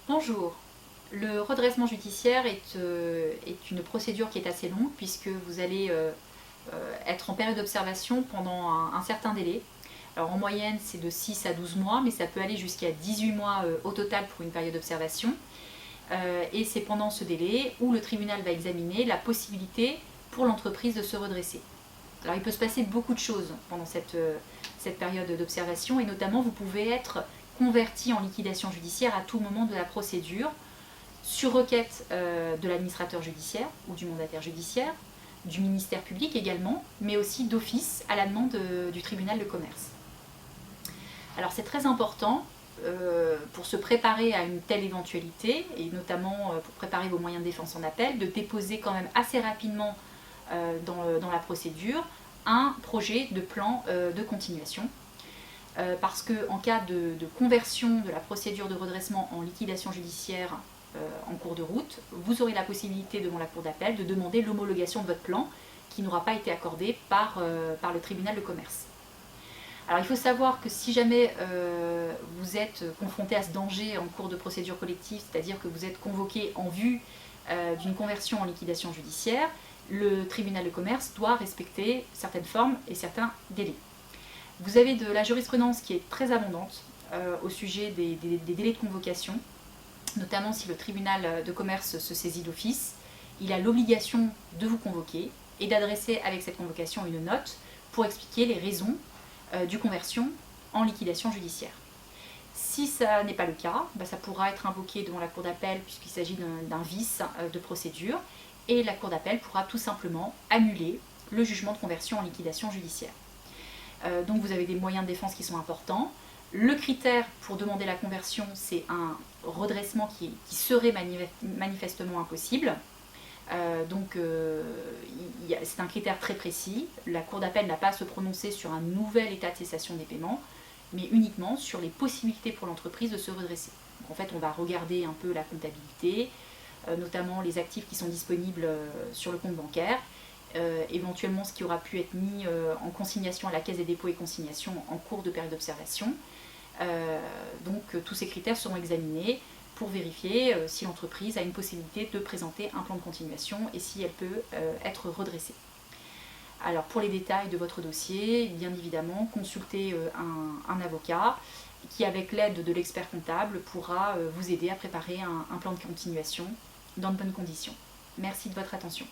Bonjour. Le redressement judiciaire est une procédure qui est assez longue puisque vous allez être en période d'observation pendant un certain délai. Alors en moyenne c'est de 6 à 12 mois mais ça peut aller jusqu'à 18 mois au total pour une période d'observation. Et c'est pendant ce délai où le tribunal va examiner la possibilité pour l'entreprise de se redresser. Alors il peut se passer beaucoup de choses pendant cette période d'observation et notamment vous pouvez être converti en liquidation judiciaire à tout moment de la procédure, sur requête de l'administrateur judiciaire ou du mandataire judiciaire, du ministère public également, mais aussi d'office à la demande du tribunal de commerce. Alors c'est très important pour se préparer à une telle éventualité, et notamment pour préparer vos moyens de défense en appel, de déposer quand même assez rapidement dans la procédure un projet de plan de continuation. Parce qu'en cas de conversion de la procédure de redressement en liquidation judiciaire en cours de route, vous aurez la possibilité devant la cour d'appel de demander l'homologation de votre plan qui n'aura pas été accordé par le tribunal de commerce. Alors il faut savoir que si jamais vous êtes confronté à ce danger en cours de procédure collective, c'est-à-dire que vous êtes convoqué en vue d'une conversion en liquidation judiciaire, le tribunal de commerce doit respecter certaines formes et certains délais. Vous avez de la jurisprudence qui est très abondante au sujet des délais de convocation, notamment si le tribunal de commerce se saisit d'office, il a l'obligation de vous convoquer et d'adresser avec cette convocation une note pour expliquer les raisons du conversion en liquidation judiciaire. Si ça n'est pas le cas, ça pourra être invoqué devant la cour d'appel puisqu'il s'agit d'un vice de procédure et la cour d'appel pourra tout simplement annuler le jugement de conversion en liquidation judiciaire. Donc vous avez des moyens de défense qui sont importants. Le critère pour demander la conversion, c'est un redressement qui serait manifestement impossible. C'est un critère très précis. La cour d'appel n'a pas à se prononcer sur un nouvel état de cessation des paiements, mais uniquement sur les possibilités pour l'entreprise de se redresser. Donc en fait, on va regarder un peu la comptabilité, notamment les actifs qui sont disponibles sur le compte bancaire, éventuellement ce qui aura pu être mis en consignation à la Caisse des dépôts et consignations en cours de période d'observation. Tous ces critères seront examinés pour vérifier si l'entreprise a une possibilité de présenter un plan de continuation et si elle peut être redressée. Alors pour les détails de votre dossier, bien évidemment, consultez un avocat qui, avec l'aide de l'expert comptable, pourra vous aider à préparer un plan de continuation dans de bonnes conditions. Merci de votre attention.